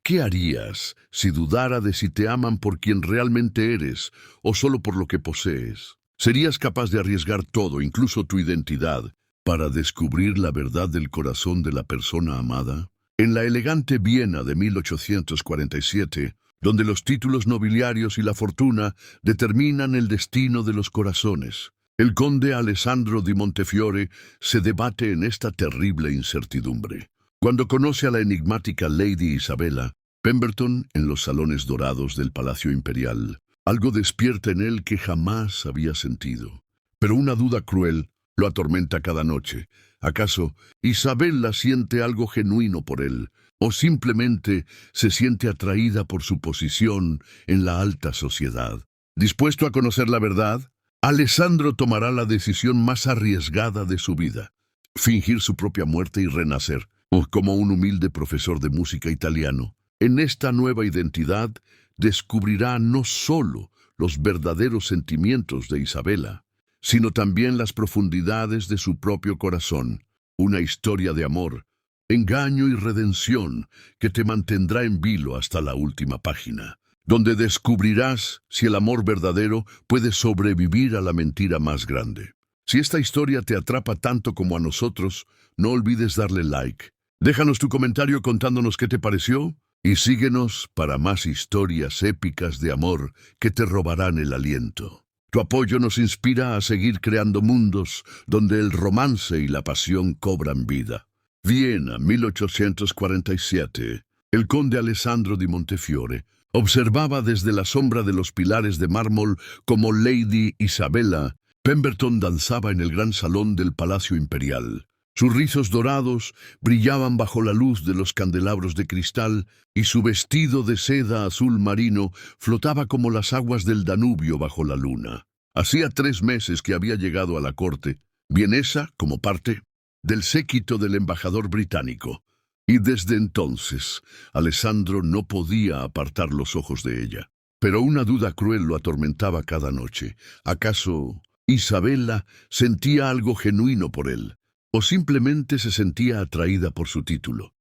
¿Qué harías si dudara de si te aman por quien realmente eres o solo por lo que posees? ¿Serías capaz de arriesgar todo, incluso tu identidad, para descubrir la verdad del corazón de la persona amada? En la elegante Viena de 1847, donde los títulos nobiliarios y la fortuna determinan el destino de los corazones, el conde Alessandro di Montefiore se debate en esta terrible incertidumbre. Cuando conoce a la enigmática Lady Isabella, Pemberton en los salones dorados del Palacio Imperial, algo despierta en él que jamás había sentido. Pero una duda cruel lo atormenta cada noche. ¿Acaso Isabella siente algo genuino por él, o simplemente se siente atraída por su posición en la alta sociedad? Dispuesto a conocer la verdad, Alessandro tomará la decisión más arriesgada de su vida: fingir su propia muerte y renacer, como un humilde profesor de música italiano. En esta nueva identidad descubrirá no solo los verdaderos sentimientos de Isabella, sino también las profundidades de su propio corazón, una historia de amor, engaño y redención que te mantendrá en vilo hasta la última página, donde descubrirás si el amor verdadero puede sobrevivir a la mentira más grande. Si esta historia te atrapa tanto como a nosotros, no olvides darle like. Déjanos tu comentario contándonos qué te pareció y síguenos para más historias épicas de amor que te robarán el aliento. Tu apoyo nos inspira a seguir creando mundos donde el romance y la pasión cobran vida. Viena, 1847. El conde Alessandro di Montefiore observaba desde la sombra de los pilares de mármol como Lady Isabella Pemberton danzaba en el gran salón del Palacio Imperial. Sus rizos dorados brillaban bajo la luz de los candelabros de cristal y su vestido de seda azul marino flotaba como las aguas del Danubio bajo la luna. Hacía 3 meses que había llegado a la corte, vienesa como parte del séquito del embajador británico, y desde entonces Alessandro no podía apartar los ojos de ella. Pero una duda cruel lo atormentaba cada noche. ¿Acaso Isabella sentía algo genuino por él, o simplemente se sentía atraída por su título,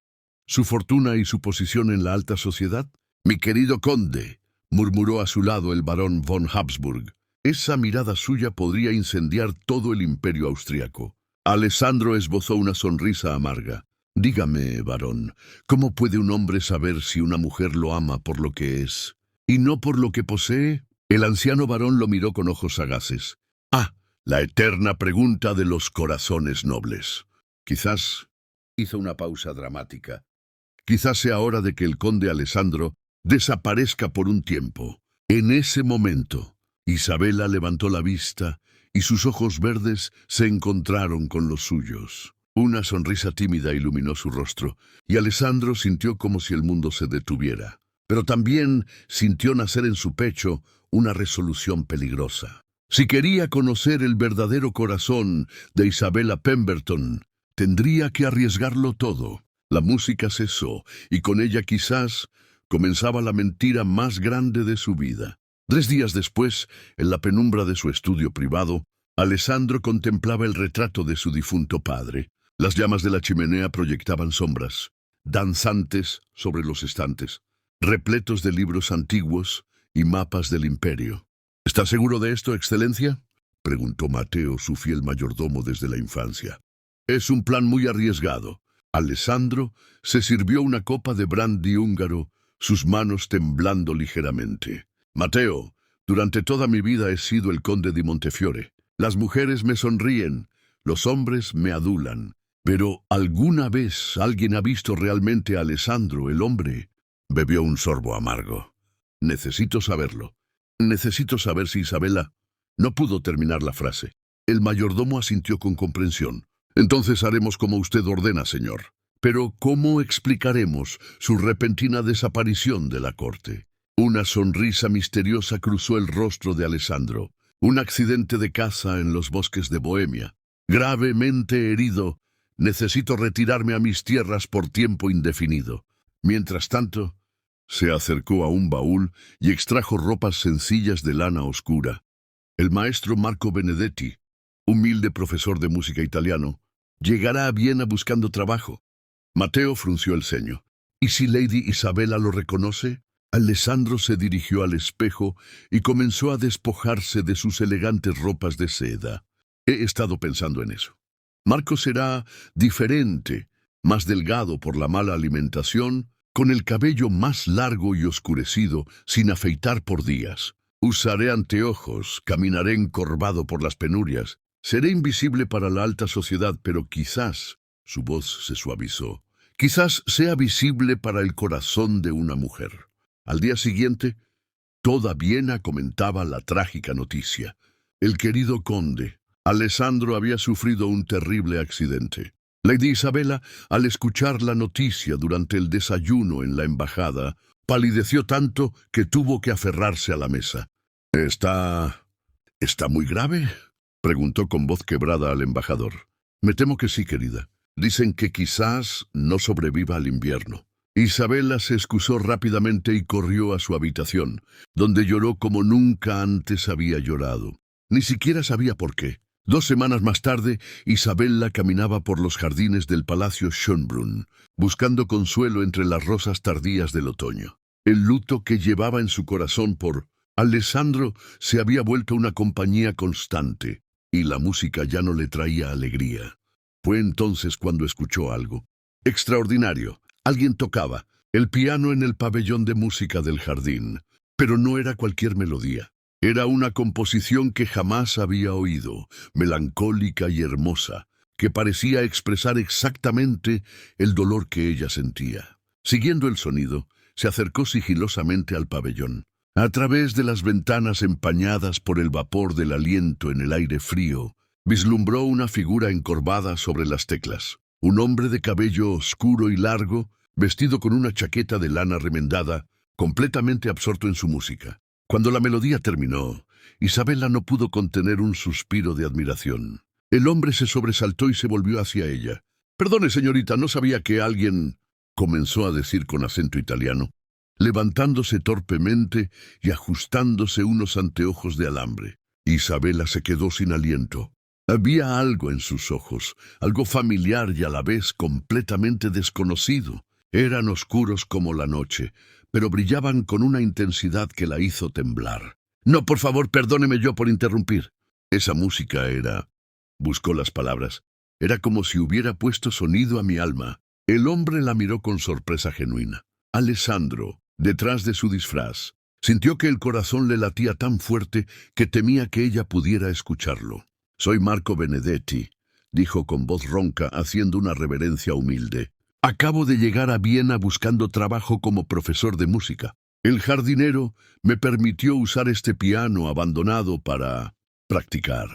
su fortuna y su posición en la alta sociedad? «Mi querido conde», murmuró a su lado el barón von Habsburg. Esa mirada suya podría incendiar todo el imperio austriaco. Alessandro esbozó una sonrisa amarga. «Dígame, barón, ¿cómo puede un hombre saber si una mujer lo ama por lo que es, y no por lo que posee?» El anciano barón lo miró con ojos sagaces. «Ah, la eterna pregunta de los corazones nobles. Quizás», hizo una pausa dramática, «quizás sea hora de que el conde Alessandro desaparezca por un tiempo». En ese momento, Isabella levantó la vista y sus ojos verdes se encontraron con los suyos. Una sonrisa tímida iluminó su rostro, y Alessandro sintió como si el mundo se detuviera. Pero también sintió nacer en su pecho una resolución peligrosa. Si quería conocer el verdadero corazón de Isabella Pemberton, tendría que arriesgarlo todo. La música cesó, y con ella quizás comenzaba la mentira más grande de su vida. 3 días después, en la penumbra de su estudio privado, Alessandro contemplaba el retrato de su difunto padre. Las llamas de la chimenea proyectaban sombras, danzantes sobre los estantes, repletos de libros antiguos y mapas del imperio. «¿Está seguro de esto, excelencia?», preguntó Mateo, su fiel mayordomo desde la infancia. «Es un plan muy arriesgado». Alessandro se sirvió una copa de brandy húngaro, sus manos temblando ligeramente. «Mateo, durante toda mi vida he sido el conde di Montefiore. Las mujeres me sonríen, los hombres me adulan. Pero ¿alguna vez alguien ha visto realmente a Alessandro, el hombre?». Bebió un sorbo amargo. «Necesito saberlo. Necesito saber si Isabella…». No pudo terminar la frase. El mayordomo asintió con comprensión. «Entonces haremos como usted ordena, señor. Pero ¿cómo explicaremos su repentina desaparición de la corte?». Una sonrisa misteriosa cruzó el rostro de Alessandro. «Un accidente de caza en los bosques de Bohemia. Gravemente herido, necesito retirarme a mis tierras por tiempo indefinido». Mientras tanto, se acercó a un baúl y extrajo ropas sencillas de lana oscura. El maestro Marco Benedetti, humilde profesor de música italiano, llegará a Viena buscando trabajo. Mateo frunció el ceño. ¿Y si Lady Isabella lo reconoce? Alessandro se dirigió al espejo y comenzó a despojarse de sus elegantes ropas de seda. He estado pensando en eso. Marco será diferente, más delgado por la mala alimentación, con el cabello más largo y oscurecido, sin afeitar por días. Usaré anteojos, caminaré encorvado por las penurias. Seré invisible para la alta sociedad, pero quizás, su voz se suavizó, quizás sea visible para el corazón de una mujer. Al día siguiente, toda Viena comentaba la trágica noticia. El querido conde, Alessandro, había sufrido un terrible accidente. Lady Isabella, al escuchar la noticia durante el desayuno en la embajada, palideció tanto que tuvo que aferrarse a la mesa. ¿Está muy grave?, preguntó con voz quebrada al embajador. Me temo que sí, querida. Dicen que quizás no sobreviva al invierno. Isabella se excusó rápidamente y corrió a su habitación, donde lloró como nunca antes había llorado. Ni siquiera sabía por qué. 2 semanas más tarde, Isabella caminaba por los jardines del Palacio Schönbrunn, buscando consuelo entre las rosas tardías del otoño. El luto que llevaba en su corazón por Alessandro se había vuelto una compañía constante, y la música ya no le traía alegría. Fue entonces cuando escuchó algo extraordinario. Alguien tocaba el piano en el pabellón de música del jardín, pero no era cualquier melodía. Era una composición que jamás había oído, melancólica y hermosa, que parecía expresar exactamente el dolor que ella sentía. Siguiendo el sonido, se acercó sigilosamente al pabellón. A través de las ventanas empañadas por el vapor del aliento en el aire frío, vislumbró una figura encorvada sobre las teclas. Un hombre de cabello oscuro y largo, vestido con una chaqueta de lana remendada, completamente absorto en su música. Cuando la melodía terminó, Isabella no pudo contener un suspiro de admiración. El hombre se sobresaltó y se volvió hacia ella. «Perdone, señorita, no sabía que alguien...», comenzó a decir con acento italiano, levantándose torpemente y ajustándose unos anteojos de alambre. Isabella se quedó sin aliento. Había algo en sus ojos, algo familiar y a la vez completamente desconocido. Eran oscuros como la noche, pero brillaban con una intensidad que la hizo temblar. «No, por favor, perdóneme yo por interrumpir». Esa música era... Buscó las palabras. Era como si hubiera puesto sonido a mi alma. El hombre la miró con sorpresa genuina. Alessandro, detrás de su disfraz, sintió que el corazón le latía tan fuerte que temía que ella pudiera escucharlo. «Soy Marco Benedetti», dijo con voz ronca, haciendo una reverencia humilde. «Acabo de llegar a Viena buscando trabajo como profesor de música. El jardinero me permitió usar este piano abandonado para practicar».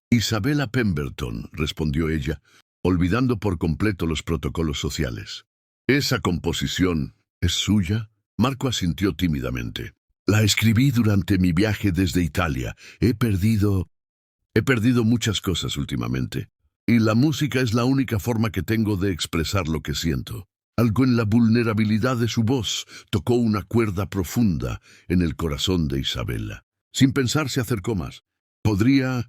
«Isabella Pemberton», respondió ella, olvidando por completo los protocolos sociales. «¿Esa composición es suya?». Marco asintió tímidamente. «La escribí durante mi viaje desde Italia. He perdido muchas cosas últimamente. Y la música es la única forma que tengo de expresar lo que siento». Algo en la vulnerabilidad de su voz tocó una cuerda profunda en el corazón de Isabella. Sin pensar se acercó más. ¿Podría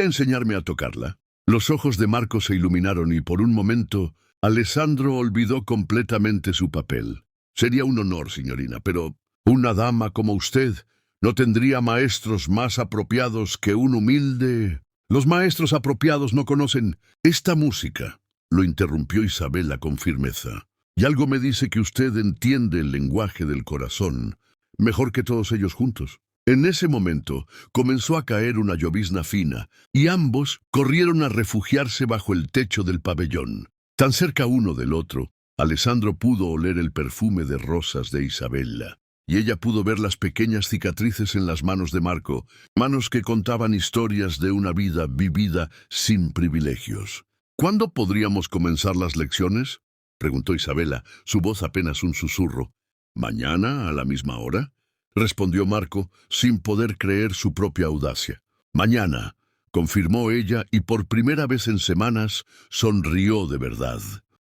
enseñarme a tocarla?» Los ojos de Marco se iluminaron y por un momento Alessandro olvidó completamente su papel. «Sería un honor, signorina, pero una dama como usted no tendría maestros más apropiados que un humilde...». «Los maestros apropiados no conocen esta música», lo interrumpió Isabella con firmeza. «Y algo me dice que usted entiende el lenguaje del corazón mejor que todos ellos juntos». En ese momento comenzó a caer una llovizna fina, y ambos corrieron a refugiarse bajo el techo del pabellón. Tan cerca uno del otro, Alessandro pudo oler el perfume de rosas de Isabella, y ella pudo ver las pequeñas cicatrices en las manos de Marco, manos que contaban historias de una vida vivida sin privilegios. «¿Cuándo podríamos comenzar las lecciones?», preguntó Isabella, su voz apenas un susurro. «¿Mañana a la misma hora?», respondió Marco, sin poder creer su propia audacia. «Mañana», confirmó ella, y por primera vez en semanas sonrió de verdad.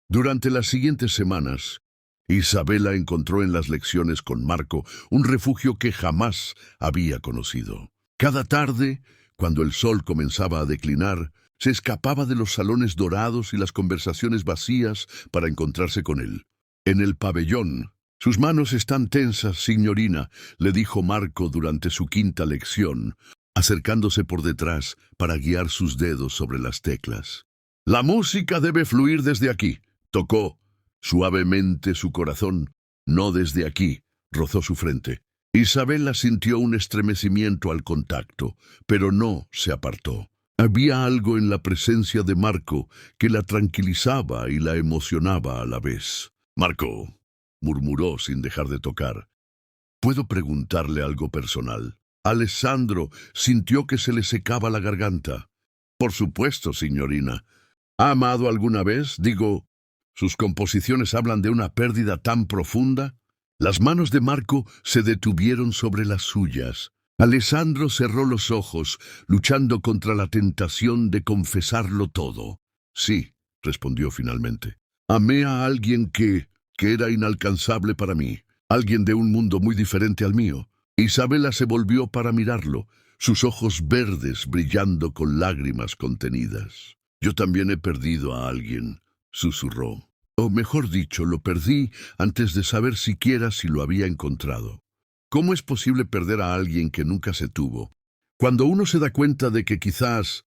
Durante las siguientes semanas, Isabella encontró en las lecciones con Marco un refugio que jamás había conocido. Cada tarde, cuando el sol comenzaba a declinar, se escapaba de los salones dorados y las conversaciones vacías para encontrarse con él. En el pabellón. Sus manos están tensas, signorina, le dijo Marco durante su quinta lección, acercándose por detrás para guiar sus dedos sobre las teclas. La música debe fluir desde aquí. Tocó suavemente su corazón. No desde aquí. Rozó su frente. Isabela sintió un estremecimiento al contacto, pero no se apartó. Había algo en la presencia de Marco que la tranquilizaba y la emocionaba a la vez. «Marco», murmuró sin dejar de tocar, «¿puedo preguntarle algo personal?» Alessandro sintió que se le secaba la garganta. «Por supuesto, signorina. ¿Ha amado alguna vez? Digo, ¿sus composiciones hablan de una pérdida tan profunda?» Las manos de Marco se detuvieron sobre las suyas. Alessandro cerró los ojos, luchando contra la tentación de confesarlo todo. «Sí», respondió finalmente. «Amé a alguien que era inalcanzable para mí, alguien de un mundo muy diferente al mío». Isabela se volvió para mirarlo, sus ojos verdes brillando con lágrimas contenidas. «Yo también he perdido a alguien», susurró. «O mejor dicho, lo perdí antes de saber siquiera si lo había encontrado». ¿Cómo es posible perder a alguien que nunca se tuvo? Cuando uno se da cuenta de que quizás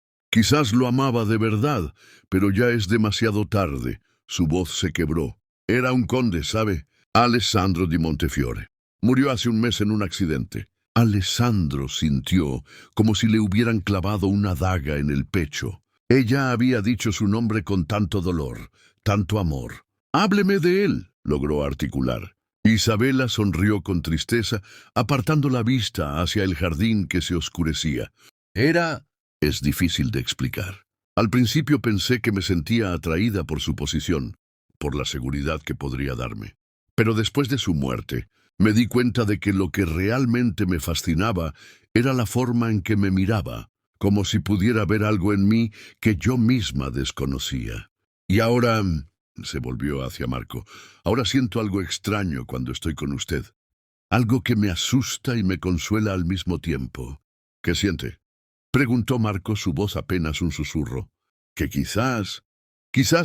lo amaba de verdad, pero ya es demasiado tarde. Su voz se quebró. Era un conde, ¿sabe? Alessandro di Montefiore. Murió hace un mes en un accidente. Alessandro sintió como si le hubieran clavado una daga en el pecho. Ella había dicho su nombre con tanto dolor, tanto amor. «Hábleme de él», logró articular. Isabela sonrió con tristeza, apartando la vista hacia el jardín que se oscurecía. Es difícil de explicar. Al principio pensé que me sentía atraída por su posición, por la seguridad que podría darme. Pero después de su muerte, me di cuenta de que lo que realmente me fascinaba era la forma en que me miraba, como si pudiera ver algo en mí que yo misma desconocía. Y ahora... Se volvió hacia Marco. «Ahora siento algo extraño cuando estoy con usted. Algo que me asusta y me consuela al mismo tiempo». «¿Qué siente?», preguntó Marco, su voz apenas un susurro. «Que quizás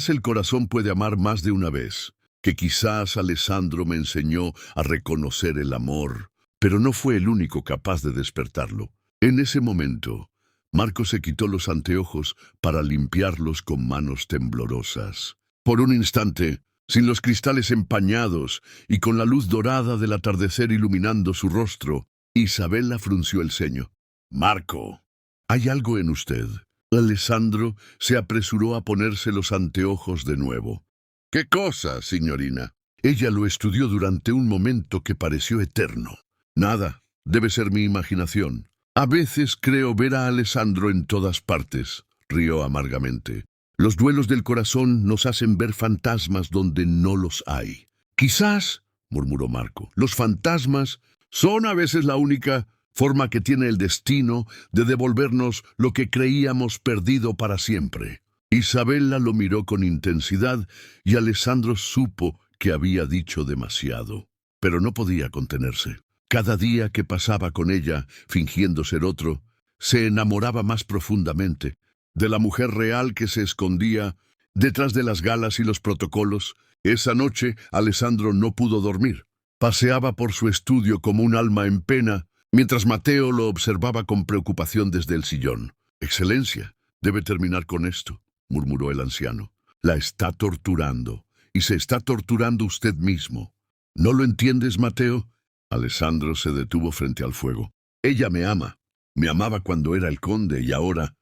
el corazón puede amar más de una vez. Que quizás Alessandro me enseñó a reconocer el amor, pero no fue el único capaz de despertarlo». En ese momento, Marco se quitó los anteojos para limpiarlos con manos temblorosas. Por un instante, sin los cristales empañados y con la luz dorada del atardecer iluminando su rostro, Isabela frunció el ceño. «Marco, hay algo en usted». Alessandro se apresuró a ponerse los anteojos de nuevo. «¿Qué cosa, signorina?» Ella lo estudió durante un momento que pareció eterno. «Nada, debe ser mi imaginación. A veces creo ver a Alessandro en todas partes», rió amargamente. «Los duelos del corazón nos hacen ver fantasmas donde no los hay». «Quizás», murmuró Marco, «los fantasmas son a veces la única forma que tiene el destino de devolvernos lo que creíamos perdido para siempre». Isabela lo miró con intensidad y Alessandro supo que había dicho demasiado, pero no podía contenerse. Cada día que pasaba con ella, fingiendo ser otro, se enamoraba más profundamente de la mujer real que se escondía detrás de las galas y los protocolos. Esa noche, Alessandro no pudo dormir. Paseaba por su estudio como un alma en pena, mientras Mateo lo observaba con preocupación desde el sillón. «Excelencia, debe terminar con esto», murmuró el anciano. «La está torturando, y se está torturando usted mismo. ¿No lo entiendes, Mateo?» Alessandro se detuvo frente al fuego. «Ella me ama. Me amaba cuando era el conde y ahora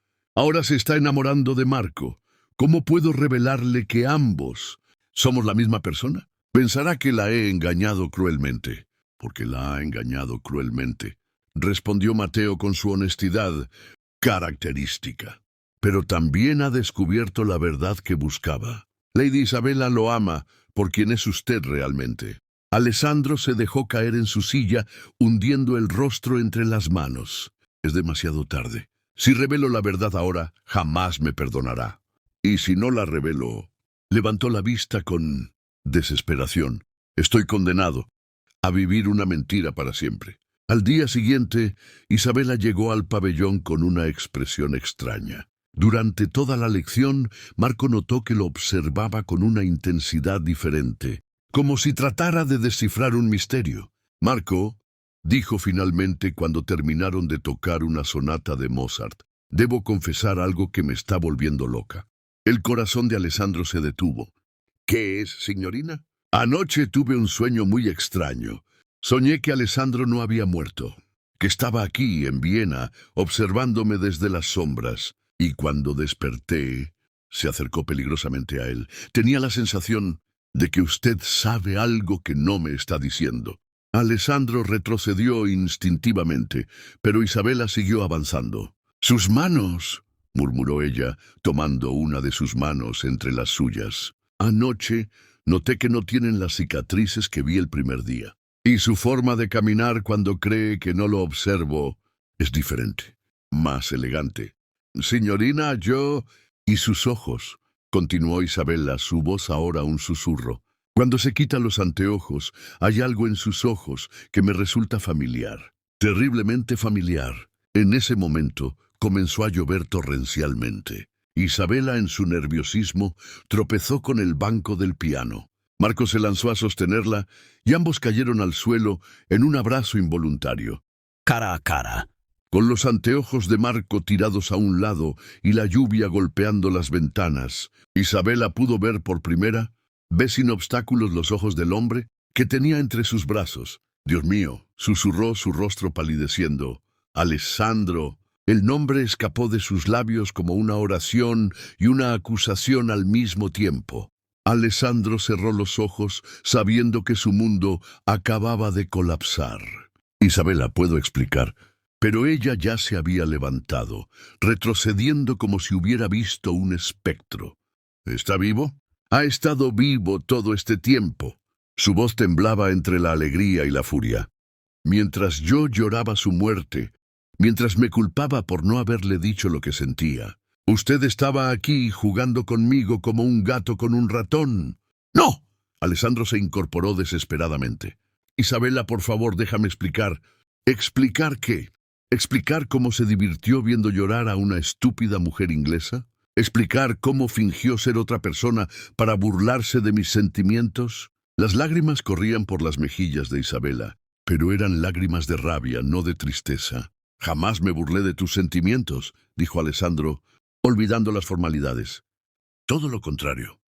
se está enamorando de Marco. ¿Cómo puedo revelarle que ambos somos la misma persona? Pensará que la he engañado cruelmente». «Porque la ha engañado cruelmente», respondió Mateo con su honestidad característica. «Pero también ha descubierto la verdad que buscaba. Lady Isabela lo ama por quien es usted realmente». Alessandro se dejó caer en su silla, hundiendo el rostro entre las manos. «Es demasiado tarde. Si revelo la verdad ahora, jamás me perdonará. Y si no la revelo...» Levantó la vista con desesperación. «Estoy condenado a vivir una mentira para siempre». Al día siguiente, Isabela llegó al pabellón con una expresión extraña. Durante toda la lección, Marco notó que lo observaba con una intensidad diferente, como si tratara de descifrar un misterio. Marco, dijo finalmente cuando terminaron de tocar una sonata de Mozart, debo confesar algo que me está volviendo loca. El corazón de Alessandro se detuvo. ¿Qué es, signorina? Anoche tuve un sueño muy extraño. Soñé que Alessandro no había muerto, que estaba aquí, en Viena, observándome desde las sombras, y cuando desperté, se acercó peligrosamente a él. Tenía la sensación de que usted sabe algo que no me está diciendo. Alessandro retrocedió instintivamente, pero Isabela siguió avanzando. «Sus manos», murmuró ella, tomando una de sus manos entre las suyas. «Anoche noté que no tienen las cicatrices que vi el primer día. Y su forma de caminar cuando cree que no lo observo es diferente, más elegante. Signorina, yo...» «Y sus ojos», continuó Isabela, su voz ahora un susurro. «Cuando se quita los anteojos, hay algo en sus ojos que me resulta familiar, terriblemente familiar». En ese momento comenzó a llover torrencialmente. Isabela, en su nerviosismo, tropezó con el banco del piano. Marco se lanzó a sostenerla y ambos cayeron al suelo en un abrazo involuntario. Cara a cara. Con los anteojos de Marco tirados a un lado y la lluvia golpeando las ventanas, Isabela pudo ver por primera vez sin obstáculos los ojos del hombre que tenía entre sus brazos. «Dios mío», susurró, su rostro palideciendo. «Alessandro». El nombre escapó de sus labios como una oración y una acusación al mismo tiempo. Alessandro cerró los ojos sabiendo que su mundo acababa de colapsar. «Isabela, puedo explicar». Pero ella ya se había levantado, retrocediendo como si hubiera visto un espectro. «¿Está vivo?» «Ha estado vivo todo este tiempo». Su voz temblaba entre la alegría y la furia. «Mientras yo lloraba su muerte, mientras me culpaba por no haberle dicho lo que sentía, usted estaba aquí jugando conmigo como un gato con un ratón». «¡No!» Alessandro se incorporó desesperadamente. «Isabela, por favor, déjame explicar». «¿Explicar qué? ¿Explicar cómo se divirtió viendo llorar a una estúpida mujer inglesa? ¿Explicar cómo fingió ser otra persona para burlarse de mis sentimientos?» Las lágrimas corrían por las mejillas de Isabela, pero eran lágrimas de rabia, no de tristeza. «Jamás me burlé de tus sentimientos», dijo Alessandro, olvidando las formalidades. «Todo lo contrario.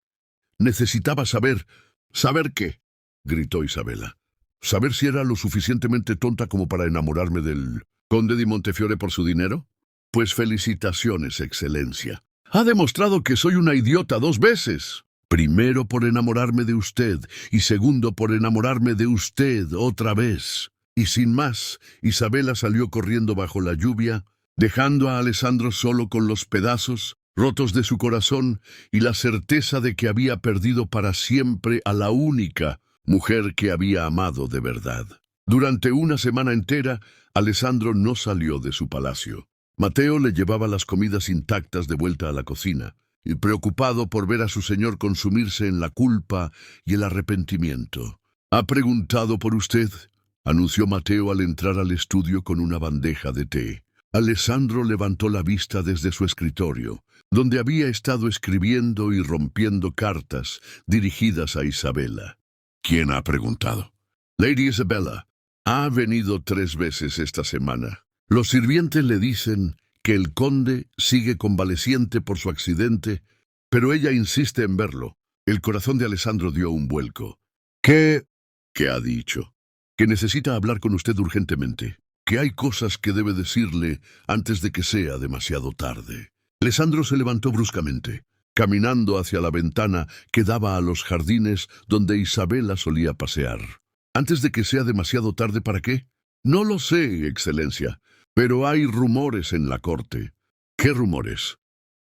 Necesitaba saber». «¿Saber qué?», gritó Isabela. «¿Saber si era lo suficientemente tonta como para enamorarme del conde di Montefiore por su dinero? Pues felicitaciones, excelencia. Ha demostrado que soy una idiota 2 veces. Primero por enamorarme de usted y segundo por enamorarme de usted otra vez». Y sin más, Isabela salió corriendo bajo la lluvia, dejando a Alessandro solo con los pedazos rotos de su corazón y la certeza de que había perdido para siempre a la única mujer que había amado de verdad. Durante una semana entera, Alessandro no salió de su palacio. Mateo le llevaba las comidas intactas de vuelta a la cocina, y preocupado por ver a su señor consumirse en la culpa y el arrepentimiento. «¿Ha preguntado por usted?», anunció Mateo al entrar al estudio con una bandeja de té. Alessandro levantó la vista desde su escritorio, donde había estado escribiendo y rompiendo cartas dirigidas a Isabela. «¿Quién ha preguntado?» «Lady Isabella. Ha venido 3 veces esta semana. Los sirvientes le dicen que el conde sigue convaleciente por su accidente, pero ella insiste en verlo». El corazón de Alessandro dio un vuelco. «¿Qué ha dicho?» «Que necesita hablar con usted urgentemente, que hay cosas que debe decirle antes de que sea demasiado tarde». Alessandro se levantó bruscamente, caminando hacia la ventana que daba a los jardines donde Isabela solía pasear. «¿Antes de que sea demasiado tarde para qué?» «No lo sé, excelencia, pero hay rumores en la corte». «¿Qué rumores?»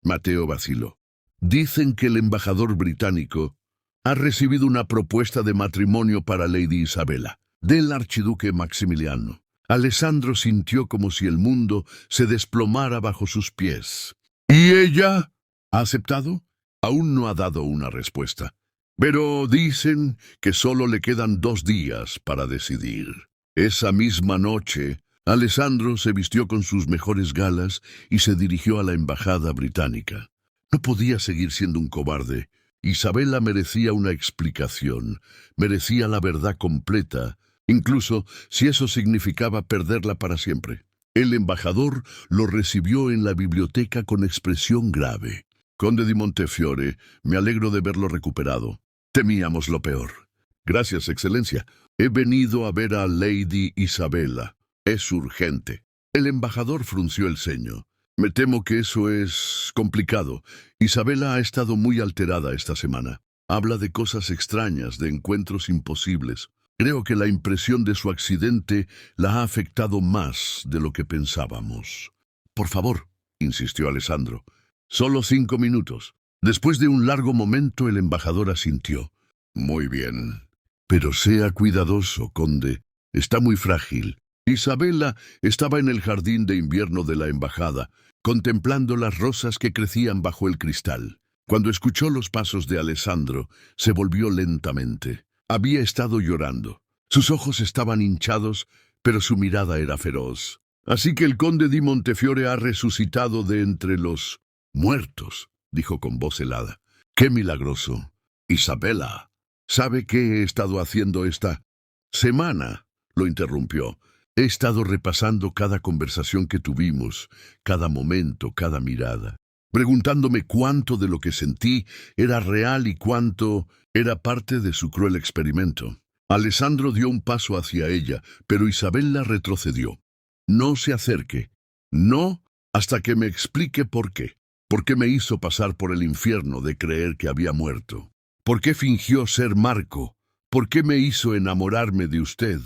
Mateo vaciló. «Dicen que el embajador británico ha recibido una propuesta de matrimonio para Lady Isabela, del archiduque Maximiliano». Alessandro sintió como si el mundo se desplomara bajo sus pies. «¿Y ella ha aceptado?» «Aún no ha dado una respuesta. Pero dicen que solo le quedan 2 días para decidir». Esa misma noche, Alessandro se vistió con sus mejores galas y se dirigió a la embajada británica. No podía seguir siendo un cobarde Isabela merecía una explicación, merecía la verdad completa, incluso si eso significaba perderla para siempre. El embajador lo recibió en la biblioteca con expresión grave. Conde di Montefiore, me alegro de verlo recuperado. Temíamos lo peor. Gracias, Excelencia. He venido a ver a Lady Isabela. Es urgente. El embajador frunció el ceño. Me temo que eso es complicado. Isabela ha estado muy alterada esta semana. Habla de cosas extrañas, de encuentros imposibles. Creo que la impresión de su accidente la ha afectado más de lo que pensábamos. Por favor, insistió Alessandro. Solo 5 minutos. Después de un largo momento, el embajador asintió. Muy bien. Pero sea cuidadoso, conde. Está muy frágil. Isabela estaba en el jardín de invierno de la embajada, contemplando las rosas que crecían bajo el cristal. Cuando escuchó los pasos de Alessandro, se volvió lentamente. Había estado llorando. Sus ojos estaban hinchados, pero su mirada era feroz. Así que el conde di Montefiore ha resucitado de entre los muertos, dijo con voz helada. ¡Qué milagroso! Isabela, ¿sabe qué he estado haciendo esta semana? Lo interrumpió. He estado repasando cada conversación que tuvimos, cada momento, cada mirada, preguntándome cuánto de lo que sentí era real y cuánto era parte de su cruel experimento. Alessandro dio un paso hacia ella, pero Isabela retrocedió. No se acerque. No, hasta que me explique por qué. ¿Por qué me hizo pasar por el infierno de creer que había muerto? ¿Por qué fingió ser Marco? ¿Por qué me hizo enamorarme de usted?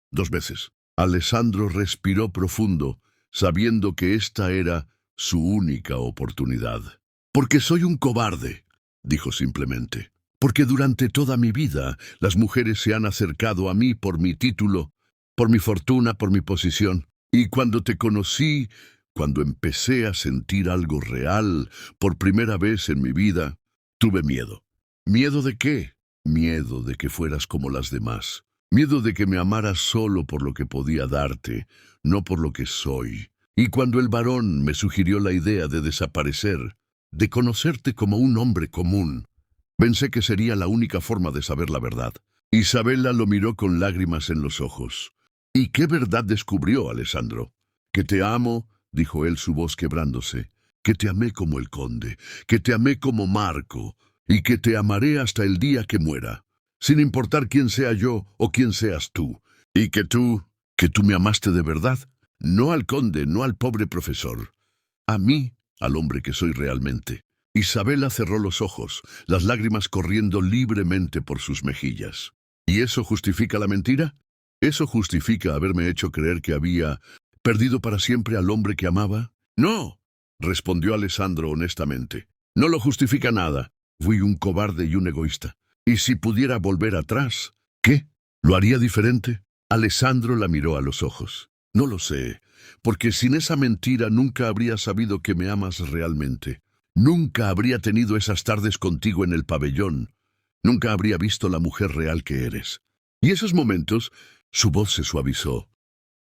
2 veces. Alessandro respiró profundo, sabiendo que esta era su única oportunidad. Porque soy un cobarde, dijo simplemente. Porque durante toda mi vida las mujeres se han acercado a mí por mi título, por mi fortuna, por mi posición. Y cuando te conocí, cuando empecé a sentir algo real por primera vez en mi vida, tuve miedo. ¿Miedo de qué? Miedo de que fueras como las demás. Miedo de que me amaras solo por lo que podía darte, no por lo que soy. Y cuando el varón me sugirió la idea de desaparecer, de conocerte como un hombre común, pensé que sería la única forma de saber la verdad. Isabela lo miró con lágrimas en los ojos. ¿Y qué verdad descubrió, Alessandro? Que te amo, dijo él, su voz quebrándose. Que te amé como el conde, que te amé como Marco, y que te amaré hasta el día que muera, sin importar quién sea yo o quién seas tú. Y que tú me amaste de verdad, no al conde, no al pobre profesor, a mí, al hombre que soy realmente. Isabela cerró los ojos, las lágrimas corriendo libremente por sus mejillas. ¿Y eso justifica la mentira? ¿Eso justifica haberme hecho creer que había perdido para siempre al hombre que amaba? No, respondió Alessandro honestamente. No lo justifica nada. Fui un cobarde y un egoísta. Y si pudiera volver atrás, ¿qué? ¿Lo haría diferente? Alessandro la miró a los ojos. No lo sé, porque sin esa mentira nunca habría sabido que me amas realmente. Nunca habría tenido esas tardes contigo en el pabellón. Nunca habría visto la mujer real que eres. Y esos momentos, su voz se suavizó.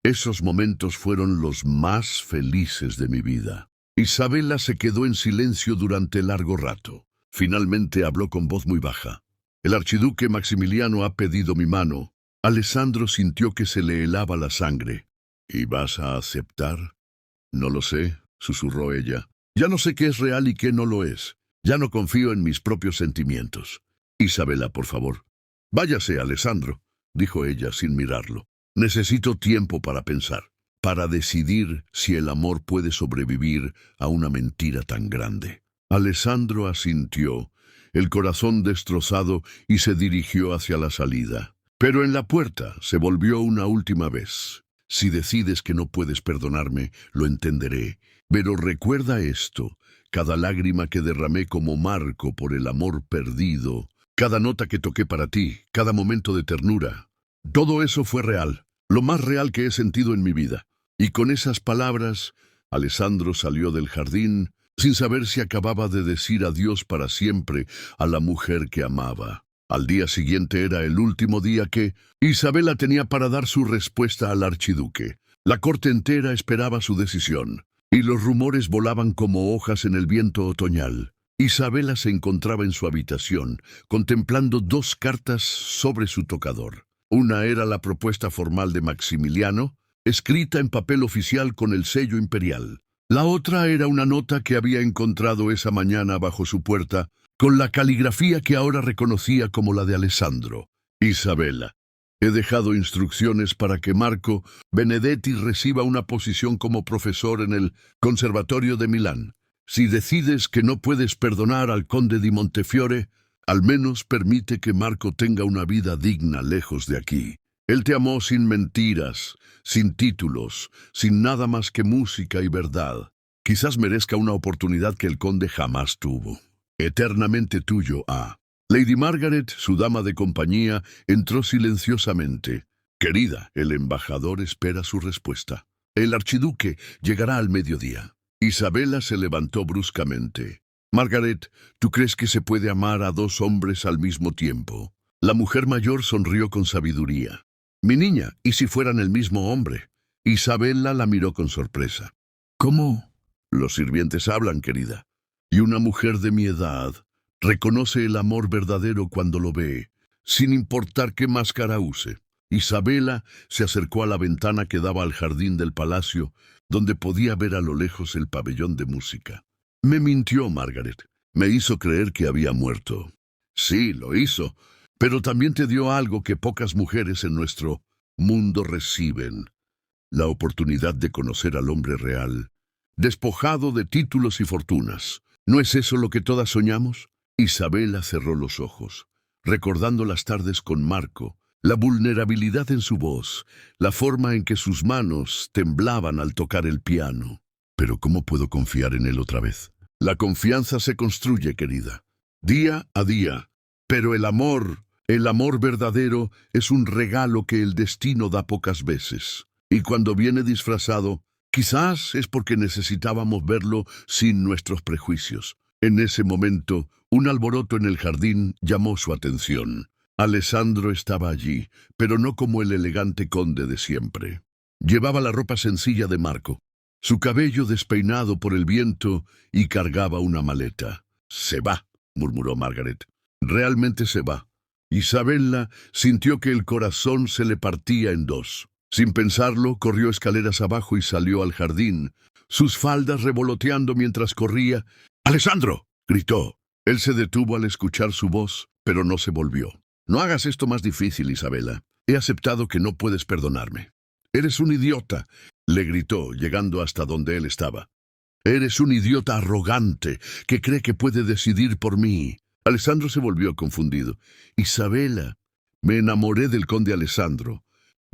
Esos momentos fueron los más felices de mi vida. Isabela se quedó en silencio durante largo rato. Finalmente habló con voz muy baja. El archiduque Maximiliano ha pedido mi mano. Alessandro sintió que se le helaba la sangre. ¿Y vas a aceptar? No lo sé, susurró ella. Ya no sé qué es real y qué no lo es. Ya no confío en mis propios sentimientos. Isabela, por favor. Váyase, Alessandro, dijo ella sin mirarlo. Necesito tiempo para pensar, para decidir si el amor puede sobrevivir a una mentira tan grande. Alessandro asintió, el corazón destrozado, y se dirigió hacia la salida. Pero en la puerta se volvió una última vez. Si decides que no puedes perdonarme, lo entenderé. Pero recuerda esto, cada lágrima que derramé como Marco por el amor perdido, cada nota que toqué para ti, cada momento de ternura, todo eso fue real, lo más real que he sentido en mi vida. Y con esas palabras, Alessandro salió del jardín, sin saber si acababa de decir adiós para siempre a la mujer que amaba. Al día siguiente era el último día que Isabela tenía para dar su respuesta al archiduque. La corte entera esperaba su decisión, y los rumores volaban como hojas en el viento otoñal. Isabela se encontraba en su habitación, contemplando dos cartas sobre su tocador. Una era la propuesta formal de Maximiliano, escrita en papel oficial con el sello imperial. La otra era una nota que había encontrado esa mañana bajo su puerta, con la caligrafía que ahora reconocía como la de Alessandro. Isabela, he dejado instrucciones para que Marco Benedetti reciba una posición como profesor en el Conservatorio de Milán. Si decides que no puedes perdonar al conde di Montefiore, al menos permite que Marco tenga una vida digna lejos de aquí. Él te amó sin mentiras, sin títulos, sin nada más que música y verdad. Quizás merezca una oportunidad que el conde jamás tuvo. Eternamente tuyo, A. Lady Margaret, su dama de compañía, entró silenciosamente. Querida, el embajador espera su respuesta. El archiduque llegará al mediodía. Isabela se levantó bruscamente. Margaret, ¿tú crees que se puede amar a dos hombres al mismo tiempo? La mujer mayor sonrió con sabiduría. Mi niña, ¿y si fueran el mismo hombre? Isabela la miró con sorpresa. ¿Cómo? Los sirvientes hablan, querida. Y una mujer de mi edad reconoce el amor verdadero cuando lo ve, sin importar qué máscara use. Isabela se acercó a la ventana que daba al jardín del palacio, donde podía ver a lo lejos el pabellón de música. Me mintió, Margaret. Me hizo creer que había muerto. Sí, lo hizo, pero también te dio algo que pocas mujeres en nuestro mundo reciben: la oportunidad de conocer al hombre real, despojado de títulos y fortunas. ¿No es eso lo que todas soñamos? Isabela cerró los ojos, recordando las tardes con Marco, la vulnerabilidad en su voz, la forma en que sus manos temblaban al tocar el piano. Pero ¿cómo puedo confiar en él otra vez? La confianza se construye, querida, día a día. Pero el amor verdadero es un regalo que el destino da pocas veces. Y cuando viene disfrazado, quizás es porque necesitábamos verlo sin nuestros prejuicios. En ese momento, un alboroto en el jardín llamó su atención. Alessandro estaba allí, pero no como el elegante conde de siempre. Llevaba la ropa sencilla de Marco, su cabello despeinado por el viento, y cargaba una maleta. «Se va», murmuró Margaret. «Realmente se va». Isabela sintió que el corazón se le partía en dos. Sin pensarlo, corrió escaleras abajo y salió al jardín, sus faldas revoloteando mientras corría. «¡Alessandro!», gritó. Él se detuvo al escuchar su voz, pero no se volvió. «No hagas esto más difícil, Isabela. He aceptado que no puedes perdonarme». «Eres un idiota», le gritó, llegando hasta donde él estaba. «Eres un idiota arrogante que cree que puede decidir por mí». Alessandro se volvió confundido. «Isabela, me enamoré del conde Alessandro,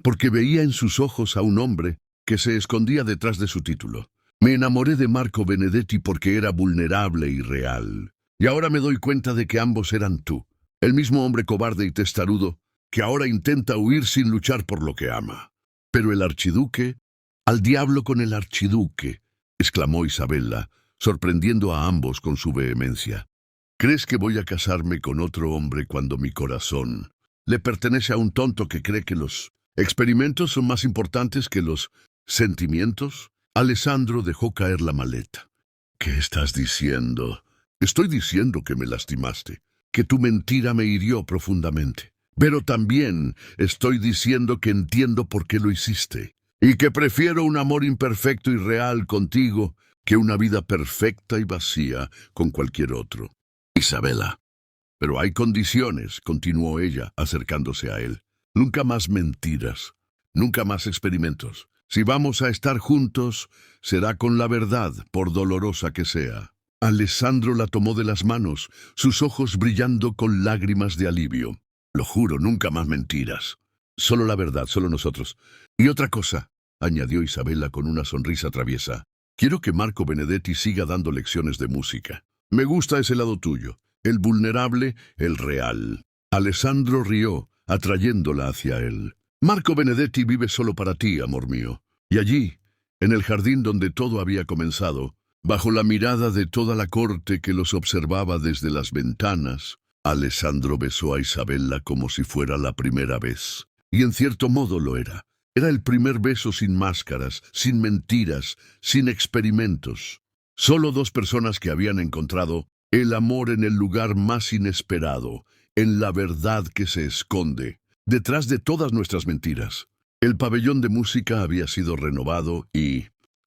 porque veía en sus ojos a un hombre que se escondía detrás de su título. Me enamoré de Marco Benedetti porque era vulnerable y real. Y ahora me doy cuenta de que ambos eran tú, el mismo hombre cobarde y testarudo que ahora intenta huir sin luchar por lo que ama». «Pero el archiduque, al diablo con el archiduque», exclamó Isabela, sorprendiendo a ambos con su vehemencia. «¿Crees que voy a casarme con otro hombre cuando mi corazón le pertenece a un tonto que cree que los experimentos son más importantes que los sentimientos?» Alessandro dejó caer la maleta. «¿Qué estás diciendo?» «Estoy diciendo que me lastimaste, que tu mentira me hirió profundamente. Pero también estoy diciendo que entiendo por qué lo hiciste, y que prefiero un amor imperfecto y real contigo que una vida perfecta y vacía con cualquier otro». «Isabela». «Pero hay condiciones», continuó ella, acercándose a él. «Nunca más mentiras, nunca más experimentos. Si vamos a estar juntos, será con la verdad, por dolorosa que sea». Alessandro la tomó de las manos, sus ojos brillando con lágrimas de alivio. «Lo juro, nunca más mentiras. Solo la verdad, solo nosotros. Y otra cosa», añadió Isabela con una sonrisa traviesa. «Quiero que Marco Benedetti siga dando lecciones de música. Me gusta ese lado tuyo, el vulnerable, el real». Alessandro rió, atrayéndola hacia él. «Marco Benedetti vive solo para ti, amor mío». Y allí, en el jardín donde todo había comenzado, bajo la mirada de toda la corte que los observaba desde las ventanas, Alessandro besó a Isabela como si fuera la primera vez. Y en cierto modo lo era. Era el primer beso sin máscaras, sin mentiras, sin experimentos. Solo dos personas que habían encontrado El amor en el lugar más inesperado, en la verdad que se esconde, detrás de todas nuestras mentiras. El pabellón de música había sido renovado y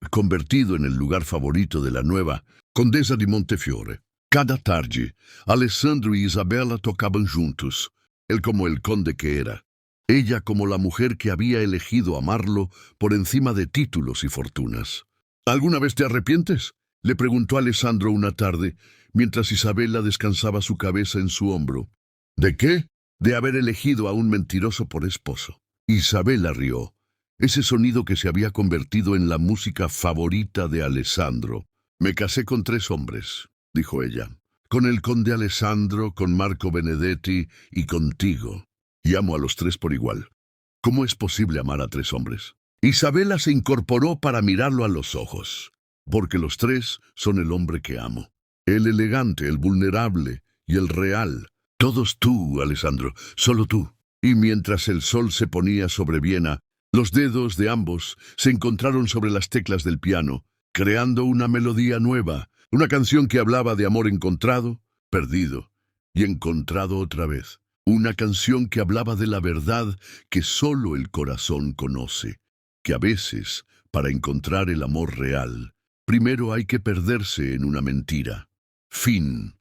convertido en el lugar favorito de la nueva Condesa di Montefiore. Cada tarde, Alessandro y Isabella tocaban juntos, él como el conde que era, ella como la mujer que había elegido amarlo por encima de títulos y fortunas. ¿Alguna vez te arrepientes?, le preguntó Alessandro una tarde, mientras Isabella descansaba su cabeza en su hombro. ¿De qué? De haber elegido a un mentiroso por esposo. Isabella rió, ese sonido que se había convertido en la música favorita de Alessandro. Me casé con 3 hombres, dijo ella. Con el conde Alessandro, con Marco Benedetti y contigo. Y amo a los 3 por igual. ¿Cómo es posible amar a 3 hombres? Isabella se incorporó para mirarlo a los ojos. Porque los 3 son el hombre que amo. El elegante, el vulnerable y el real. Todos tú, Alessandro, solo tú. Y mientras el sol se ponía sobre Viena, los dedos de ambos se encontraron sobre las teclas del piano, creando una melodía nueva, una canción que hablaba de amor encontrado, perdido y encontrado otra vez. Una canción que hablaba de la verdad que solo el corazón conoce, que a veces, para encontrar el amor real, primero hay que perderse en una mentira. Fin.